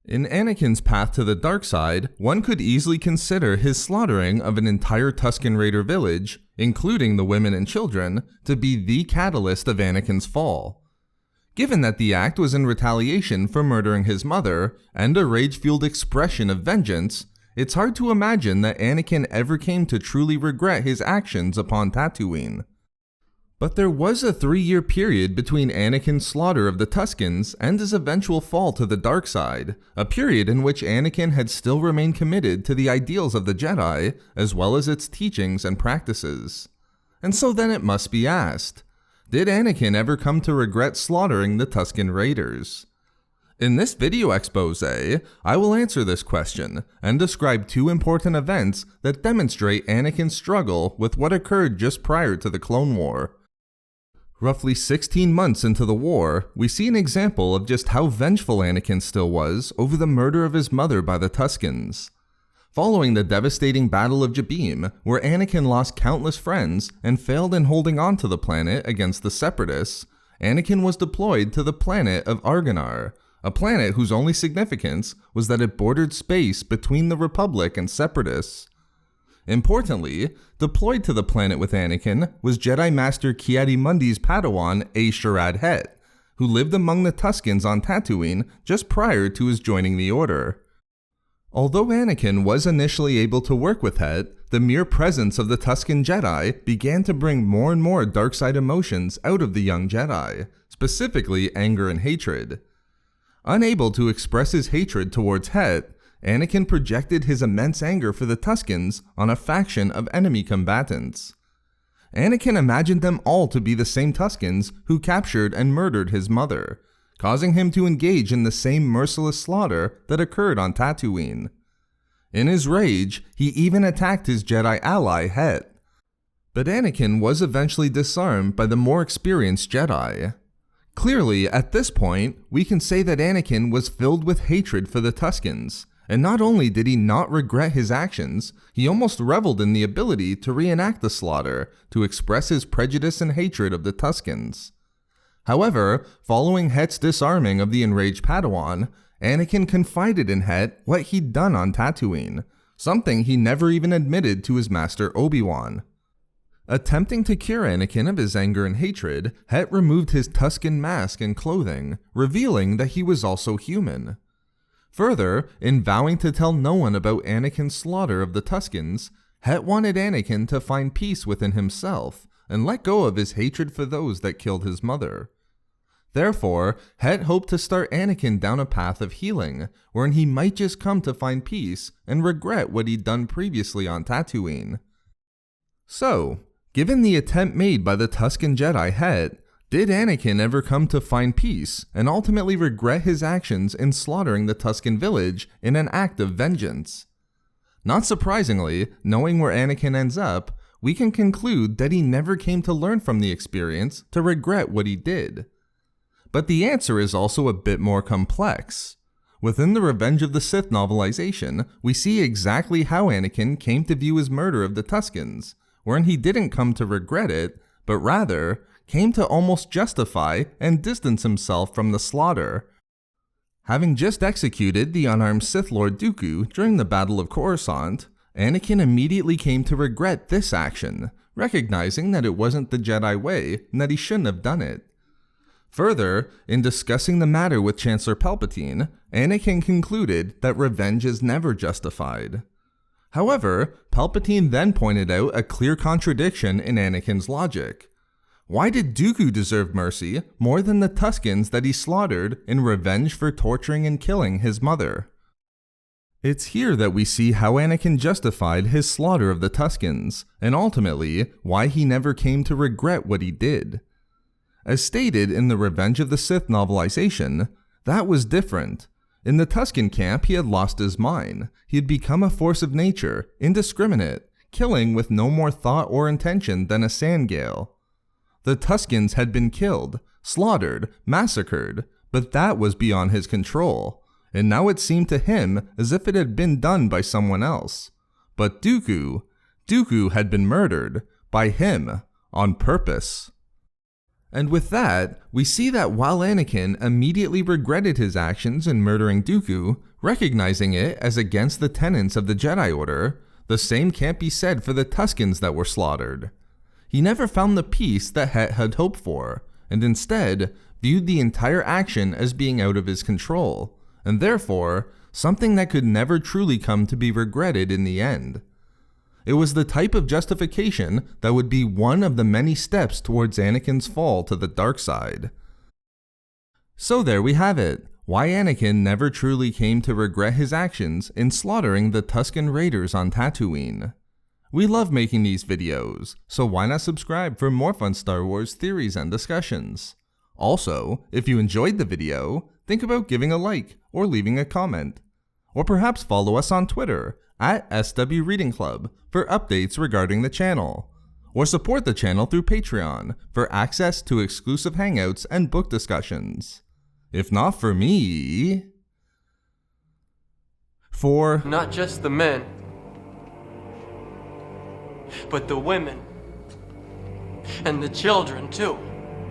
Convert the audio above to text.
In Anakin's path to the dark side, one could easily consider his slaughtering of an entire Tusken Raider village, including the women and children, to be the catalyst of Anakin's fall. Given that the act was in retaliation for murdering his mother, and a rage-fueled expression of vengeance, it's hard to imagine that Anakin ever came to truly regret his actions upon Tatooine. But there was a 3-year period between Anakin's slaughter of the Tuskens and his eventual fall to the dark side, a period in which Anakin had still remained committed to the ideals of the Jedi, as well as its teachings and practices. And so then it must be asked, did Anakin ever come to regret slaughtering the Tusken Raiders? In this video expose, I will answer this question and describe 2 important events that demonstrate Anakin's struggle with what occurred just prior to the Clone War. Roughly 16 months into the war, we see an example of just how vengeful Anakin still was over the murder of his mother by the Tuskens. Following the devastating Battle of Jabiim, where Anakin lost countless friends and failed in holding on to the planet against the Separatists, Anakin was deployed to the planet of Argonar, a planet whose only significance was that it bordered space between the Republic and Separatists. Importantly, deployed to the planet with Anakin was Jedi Master Ki-Adi-Mundi's Padawan Sharad Het, who lived among the Tuskens on Tatooine just prior to his joining the Order. Although Anakin was initially able to work with Het, the mere presence of the Tusken Jedi began to bring more and more dark side emotions out of the young Jedi, specifically anger and hatred. Unable to express his hatred towards Het, Anakin projected his immense anger for the Tuskens on a faction of enemy combatants. Anakin imagined them all to be the same Tuskens who captured and murdered his mother, causing him to engage in the same merciless slaughter that occurred on Tatooine. In his rage, he even attacked his Jedi ally Het. But Anakin was eventually disarmed by the more experienced Jedi. Clearly, at this point, we can say that Anakin was filled with hatred for the Tuskens. And not only did he not regret his actions, he almost reveled in the ability to reenact the slaughter to express his prejudice and hatred of the Tuskens. However, following Het's disarming of the enraged Padawan, Anakin confided in Het what he'd done on Tatooine, something he never even admitted to his master Obi-Wan. Attempting to cure Anakin of his anger and hatred, Het removed his Tusken mask and clothing, revealing that he was also human. Further, in vowing to tell no one about Anakin's slaughter of the Tuskens, Het wanted Anakin to find peace within himself and let go of his hatred for those that killed his mother. Therefore, Het hoped to start Anakin down a path of healing, wherein he might just come to find peace and regret what he'd done previously on Tatooine. So, given the attempt made by the Tusken Jedi Het, did Anakin ever come to find peace and ultimately regret his actions in slaughtering the Tusken village in an act of vengeance? Not surprisingly, knowing where Anakin ends up, we can conclude that he never came to learn from the experience to regret what he did. But the answer is also a bit more complex. Within the Revenge of the Sith novelization, we see exactly how Anakin came to view his murder of the Tuskens, wherein he didn't come to regret it, but rather came to almost justify and distance himself from the slaughter. Having just executed the unarmed Sith Lord Dooku during the Battle of Coruscant, Anakin immediately came to regret this action, recognizing that it wasn't the Jedi way and that he shouldn't have done it. Further, in discussing the matter with Chancellor Palpatine, Anakin concluded that revenge is never justified. However, Palpatine then pointed out a clear contradiction in Anakin's logic. Why did Dooku deserve mercy more than the Tuskens that he slaughtered in revenge for torturing and killing his mother? It's here that we see how Anakin justified his slaughter of the Tuskens, and ultimately why he never came to regret what he did. As stated in the Revenge of the Sith novelization, that was different. In the Tusken camp, he had lost his mind. He had become a force of nature, indiscriminate, killing with no more thought or intention than a sand gale. The Tuskens had been killed, slaughtered, massacred, but that was beyond his control, and now it seemed to him as if it had been done by someone else. But Dooku had been murdered, by him, on purpose. And with that, we see that while Anakin immediately regretted his actions in murdering Dooku, recognizing it as against the tenets of the Jedi Order, the same can't be said for the Tuskens that were slaughtered. He never found the peace that Het had hoped for, and instead viewed the entire action as being out of his control, and therefore something that could never truly come to be regretted in the end. It was the type of justification that would be one of the many steps towards Anakin's fall to the dark side. So there we have it, why Anakin never truly came to regret his actions in slaughtering the Tusken Raiders on Tatooine. We love making these videos, so why not subscribe for more fun Star Wars theories and discussions? Also, if you enjoyed the video, think about giving a like or leaving a comment. Or perhaps follow us on Twitter at SW Reading Club for updates regarding the channel. Or support the channel through Patreon for access to exclusive hangouts and book discussions. If not for me... For... Not just the men, but the women. And the children, too.